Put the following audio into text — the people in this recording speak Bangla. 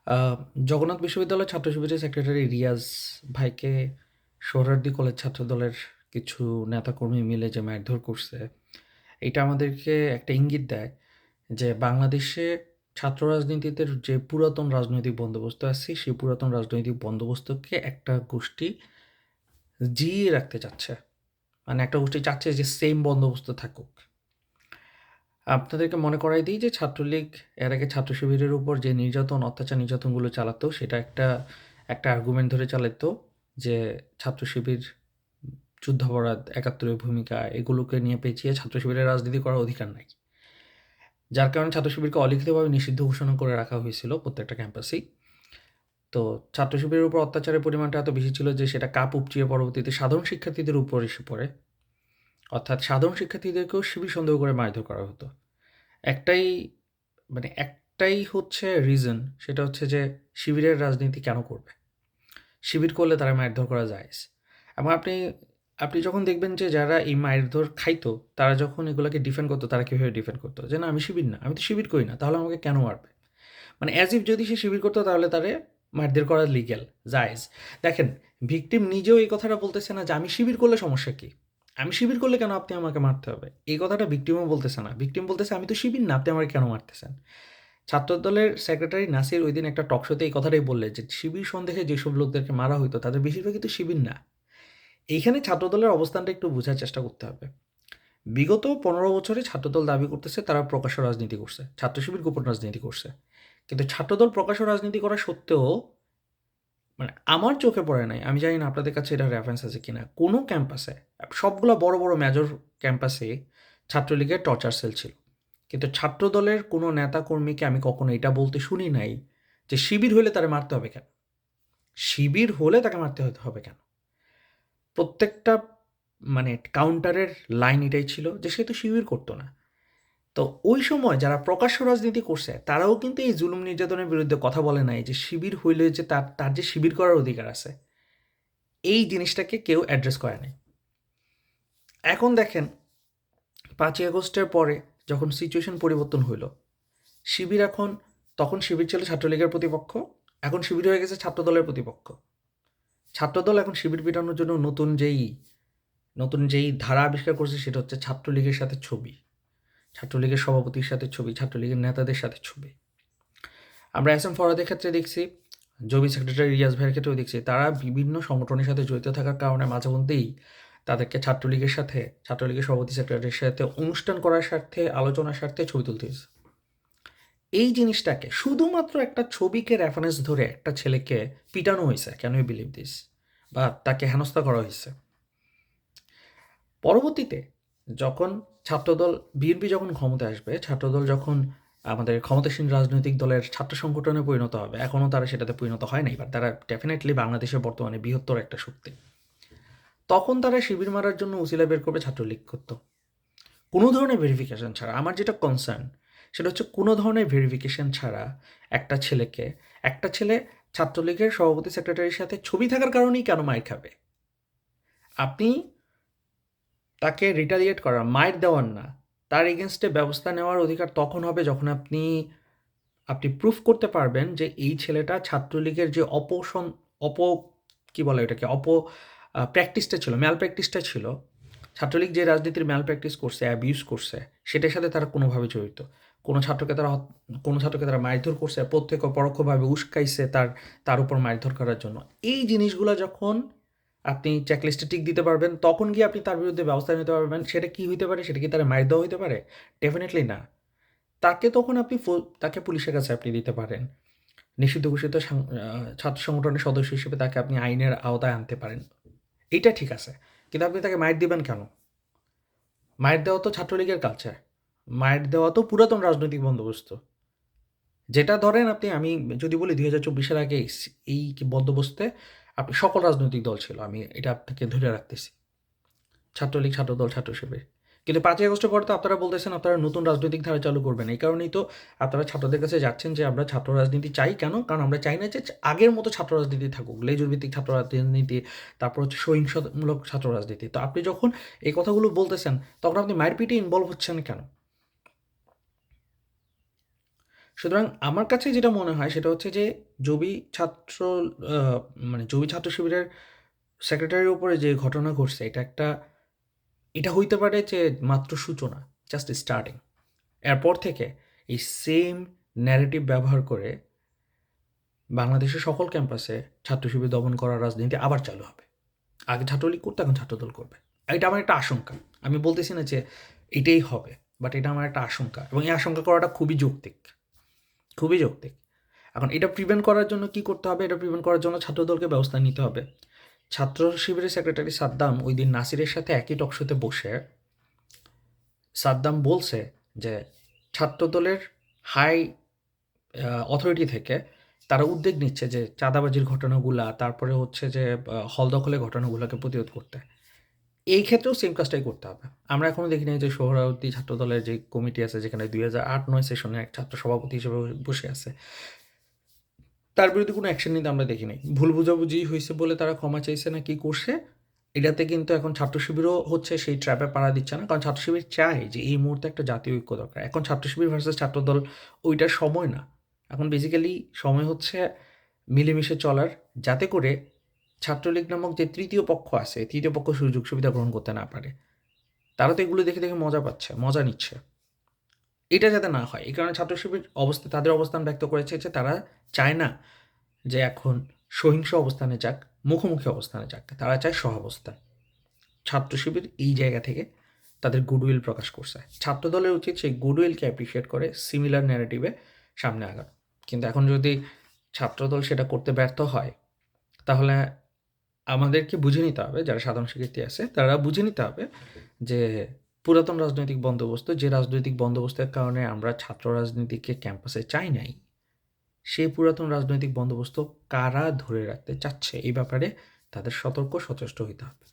আ জগন্নাথ বিশ্ববিদ্যালয়ের ছাত্র শিবিরের সেক্রেটারি রিয়াজ ভাইকে সোহরাওয়ার্দী কলেজ ছাত্রদলের কিছু নেতাকর্মী মিলে যে মারধর করছে, এটা আমাদেরকে একটা ইঙ্গিত দেয় যে বাংলাদেশে ছাত্র রাজনীতিতে যে পুরাতন রাজনৈতিক বন্দোবস্ত আছে, সেই পুরাতন রাজনৈতিক বন্দোবস্তকে একটা গোষ্ঠী জিইয়ে রাখতে চাচ্ছে। মানে একটা গোষ্ঠী চাচ্ছে যে সেম বন্দোবস্ত থাকুক। আপনাদেরকে মনে করাই দিই যে ছাত্রলীগ এর আগে ছাত্র শিবিরের উপর যে নির্যাতন, অত্যাচার, নির্যাতনগুলো চালাতো সেটা একটা আর্গুমেন্ট ধরে চালাতো যে ছাত্র শিবির যুদ্ধাপরাধ, একাত্তরের ভূমিকা এগুলোকে নিয়ে পেঁচিয়ে ছাত্র শিবিরের রাজনীতি করার অধিকার নাই। যার কারণে ছাত্র শিবিরকে অলিখিতভাবে নিষিদ্ধ ঘোষণা করে রাখা হয়েছিল প্রত্যেকটা ক্যাম্পাসেই। তো ছাত্র শিবিরের উপর অত্যাচারের পরিমাণটা এত বেশি ছিল যে সেটা কাপ উপচিয়ে পরবর্তীতে সাধারণ শিক্ষার্থীদের উপর এসে পড়ে। অর্থাৎ সাধারণ শিক্ষার্থীদেরকেও শিবির সন্দেহ করে মারধর করা হতো। একটাই একটাই হচ্ছে রিজন, সেটা হচ্ছে যে শিবিরের রাজনীতি কেন করবে? শিবির করলে তারা মারধর করা জায়েজ। এবং আপনি আপনি যখন দেখবেন যে যারা এই মারধর খাইতো, তারা যখন এগুলাকে ডিফেন্ড করতো, তারা কীভাবে ডিফেন্ড করতো? যে, "না, আমি শিবির না। আমি তো শিবির করি না। তাহলে আমাকে কেন মারবে?" মানে অ্যাজ ইফ যদি সে শিবির করতো তাহলে তারে মারধর করা লিগ্যাল, জায়েজ। দেখেন, ভিকটিম নিজেও এই কথাটা বলতেছে না যে, "আমি শিবির করলে সমস্যা কী? আমি শিবির করলে কেন আপনি আমাকে মারতে হবে?" এই কথাটা ভিকটিমও বলতেছে না। ভিকটিম বলতেছে, "আমি তো শিবির না, আপনি আমাকে কেন মারতেছেন?" ছাত্রদলের সেক্রেটারি নাসির ঐদিন একটা টক শোতে এই কথাটাই বললেন যে, শিবির সন্দেহে যেসব লোকদেরকে মারা হইতো, তাদের বেশিরভাগই তো শিবির না। এইখানে ছাত্রদলের অবস্থানটা একটু বোঝার চেষ্টা করতে হবে। বিগত ১৫ বছরে ছাত্রদল দাবি করতেছে তারা প্রকাশ্য রাজনীতি করছে। ছাত্র শিবির গোপন রাজনীতি করছে। কিন্তু ছাত্রদল প্রকাশ্য রাজনীতি করা সত্ত্বেও আমার চোখে পড়ে নাই। আমি জানি না আপনাদের কাছে এটার রেফারেন্স আছে কিনা। কোনো ক্যাম্পাসে, সবগুলা বড়, বড় মেজর ক্যাম্পাসে ছাত্রলীগের টর্চার সেল ছিল। কিন্তু ছাত্রদলের কোনো নেতা-কর্মীকে আমি কখনো এটা বলতে শুনি নাই যে, শিবির হইলে তারে মারতে হবে কেন? শিবির হলে তাকে মারতে হবে কেন? প্রত্যেকটা কাউন্টারের লাইন এটাই ছিল যে, সে তো শিবির করত না। তো ওই সময় যারা প্রকাশ্য রাজনীতি করছে, তারাও কিন্তু এই জুলুম নির্যাতনের বিরুদ্ধে কথা বলে নাই যে, শিবির হইলে যে তার যে শিবির করার অধিকার আছে। এই জিনিসটাকে কেউ অ্যাড্রেস করে নাই। এখন দেখেন ৫ই আগস্টের পরে যখন সিচুয়েশন পরিবর্তন হইল, শিবির এখন, তখন শিবির ছিল ছাত্রলীগের প্রতিপক্ষ, এখন শিবির হয়ে গেছে ছাত্রদলের প্রতিপক্ষ। ছাত্রদল এখন শিবির পিটানোর জন্য নতুন যেই ধারা আবিষ্কার করছে সেটা হচ্ছে ছাত্রলীগের সাথে ছবি। ছাত্রলীগের সভাপতির সাথে ছবি, ছাত্রলীগের নেতাদের সাথে ছবি। আমরা এস এম ফরহাদের ক্ষেত্রে দেখছি, জবি সেক্রেটারি রিয়াজ ভাইয়ের ক্ষেত্রেও দেখছি, তারা বিভিন্ন সংগঠনের সাথে জড়িত থাকার কারণে মাঝেমধ্যেই তাদেরকে ছাত্রলীগের সভাপতি সেক্রেটারির সাথে অনুষ্ঠান করার স্বার্থে, আলোচনার স্বার্থে ছবি তুলতে হয়েছে। এই জিনিসটাকে শুধুমাত্র একটা ছবিকে রেফারেন্স ধরে একটা ছেলেকে পিটানো হয়েছে, ক্যান ইউ বিলিভ দিস? বা তাকে হেনস্থা করা হয়েছে। পরবর্তীতে যখন বিএনপি যখন ক্ষমতায় আসবে, ছাত্রদল যখন আমাদের ক্ষমতাসীন রাজনৈতিক দলের ছাত্র সংগঠনে পরিণত হবে, এখনও তারা সেটাতে পরিণত হয় নাই, বাট তারা ডেফিনেটলি বাংলাদেশের বর্তমানে বৃহত্তর একটা শক্তি। তখন তারা শিবির মারার জন্য উছিলা বের করবে, ছাত্রলীগ করত। কোনো ধরনের ভেরিফিকেশন ছাড়া। আমার যেটা কনসার্ন সেটা হচ্ছে কোনো ধরনের ভেরিফিকেশন ছাড়া একটা ছেলে ছাত্রলীগের সভাপতি সেক্রেটারির সাথে ছবি থাকার কারণেই কেন মাইর খাবে? আপনি তাকে রিটালিয়েট করা, মাইর দেওয়ার না। তার এগেইনস্টে ব্যবস্থা নেওয়ার অধিকার তখন হবে যখন আপনি প্রুফ করতে পারবেন যে এই ছেলেটা ছাত্রলীগের যে অপ কি বলে এটাকে প্র্যাকটিসটা ছিল, ম্যাল প্র্যাকটিসটা ছিল। ছাত্রলীগ যে রাজনীতির ম্যাল প্র্যাকটিস করছে, অ্যাবিউজ করছে, সেটার সাথে তারা কোনোভাবে জড়িত। কোনো ছাত্রকে তারা মারধর করছে, প্রত্যক্ষ পরোক্ষভাবে উস্কাইছে তার উপর মারধর করার জন্য। এই জিনিসগুলা যখন আপনি চেকলিস্টে টিক দিতে পারবেন, তখন গিয়ে আপনি তার বিরুদ্ধে ব্যবস্থা নিতে পারবেন। সেটা কি হইতে পারে? সেটা কি তারে মাইর দেওয়া হইতে পারে? ডেফিনিটলি না। তখন তাকে পুলিশের কাছে আপনি দিতে পারেন। নিষিদ্ধ ঘোষিত ছাত্র সংগঠনের সদস্য হিসেবে তাকে আপনি আইনের আওতায় আনতে পারেন। এইটা ঠিক আছে। কিন্তু আপনি তাকে মাইর দিবেন কেন? মাইর দেওয়া তো ছাত্রলীগের কালচার। মাইর দেওয়া তো পুরাতন রাজনৈতিক বন্দোবস্ত। যেটা ধরেন আমি যদি বলি ২০২৪ আগে এই বন্দোবস্তে আপনি সকল রাজনৈতিক দল ছিল। আমি এটা আপনাকে ধরে রাখতেছি। ছাত্রলীগ, ছাত্রদল, ছাত্র শিবির। কিন্তু ৫ই আগস্টের পরে তো আপনারা বলতেছেন আপনারা নতুন রাজনৈতিক ধারা চালু করবেন। এই কারণেই তো আপনারা ছাত্রদের কাছে যাচ্ছেন যে আমরা ছাত্র রাজনীতি চাই কেন? কারণ আমরা চাই না যে আগের মতো ছাত্র রাজনীতি থাকুক। লেজুর ভিত্তিক ছাত্র রাজনীতি, তারপর হচ্ছে সহিংসমূলক ছাত্র রাজনীতি। তো আপনি যখন এই কথাগুলো বলতেছেন, তখন আপনি মারপিটে ইনভলভ হচ্ছেন কেন? সুতরাং আমার কাছে যেটা মনে হয় সেটা হচ্ছে যে জবি ছাত্র আ মানে জবি ছাত্র শিবিরের সেক্রেটারির উপরে যে ঘটনা ঘটছে এটা হইতে পারে যে মাত্র সূচনা, জাস্ট স্টার্টিং। এরপর থেকে এই সেম ন্যারেটিভ ব্যবহার করে বাংলাদেশের সকল ক্যাম্পাসে ছাত্র শিবির দমন করার রাজনীতি আবার চালু হবে। আগে ছাত্রলীগ করতো, এখন ছাত্রদল করবে। এটা আমার একটা আশঙ্কা। আমি বলতেছি না যে এটাই হবে, বাট এটা আমার একটা আশঙ্কা এবং এই আশঙ্কা করাটা খুবই যৌক্তিক, খুবই যৌক্তিক। এখন এটা প্রিভেন্ট করার জন্য কি করতে হবে? এটা প্রিভেন্ট করার জন্য ছাত্রদলকে ব্যবস্থা নিতে হবে। ছাত্র শিবিরের সেক্রেটারি সাদ্দাম ওই দিন নাসিরের সাথে একই টকশোতে বসে সাদ্দাম বলছে যে ছাত্রদলের হাই অথরিটি থেকে তারা উদ্যোগ নিচ্ছে যে চাঁদাবাজির ঘটনাগুলা, তারপরে হচ্ছে যে হল দখলের ঘটনাগুলোকে প্রতিরোধ করতে। এই ক্ষেত্রেও সেম কাজটাই করতে হবে। আমরা এখনো দেখি নাই যে সোহরাওয়ার্দী ছাত্রদলের যে কমিটি আছে যেখানে 2008-9 সেশনে এক ছাত্র সভাপতি হিসেবে বসে আছে, তার বিরুদ্ধে কোনো অ্যাকশন নিতে আমরা দেখি নাই। ভুল বোঝাবুঝি হইছে বলে তারা ক্ষমা চাইছে না কি করছে, এটাতে কিন্তু এখন ছাত্র শিবিরও হচ্ছে সেই ট্র্যাপে পাড়া দিচ্ছে না। কারণ ছাত্র শিবির চায় যে এই মুহূর্তে একটা জাতীয় ঐক্য দরকার। এখন ছাত্র শিবির ভার্সাস ছাত্রদল ওইটার সময় না। এখন বেসিক্যালি সময় হচ্ছে মিলেমিশে চলার, যাতে করে ছাত্রলীগ নামক যে তৃতীয় পক্ষ আছে, তৃতীয় পক্ষ সুযোগ সুবিধা গ্রহণ করতে না পারে। তারা তো এগুলো দেখে, দেখে মজা পাচ্ছে, মজা নিচ্ছে। এটা যাতে না হয়, এই কারণে ছাত্র শিবির তাদের অবস্থান ব্যক্ত করেছে যে তারা চায় না যে এখন সহিংস অবস্থানে যাক, মুখোমুখি অবস্থানে যাক। তারা চায় সহাবস্থান। ছাত্র শিবির এই জায়গা থেকে তাদের গুডউইল প্রকাশ করছে। ছাত্রদলের উচিত সেই গুডউইলকে অ্যাপ্রিশিয়েট করে সিমিলার ন্যারেটিভে সামনে আগানো। কিন্তু এখন যদি ছাত্রদল সেটা করতে ব্যর্থ হয়, তাহলে আমাদেরকে বুঝে নিতে হবে, যারা সাধারণ শিক্ষার্থী আছে তারা বুঝে নিতে হবে যে পুরাতন রাজনৈতিক বন্দোবস্ত, যে রাজনৈতিক বন্দোবস্তের কারণে আমরা ছাত্র রাজনীতিকে ক্যাম্পাসে চাই নাই, সেই পুরাতন রাজনৈতিক বন্দোবস্ত কারা ধরে রাখতে চাচ্ছে এই ব্যাপারে তাদের সতর্ক সচেষ্ট হইতে হবে।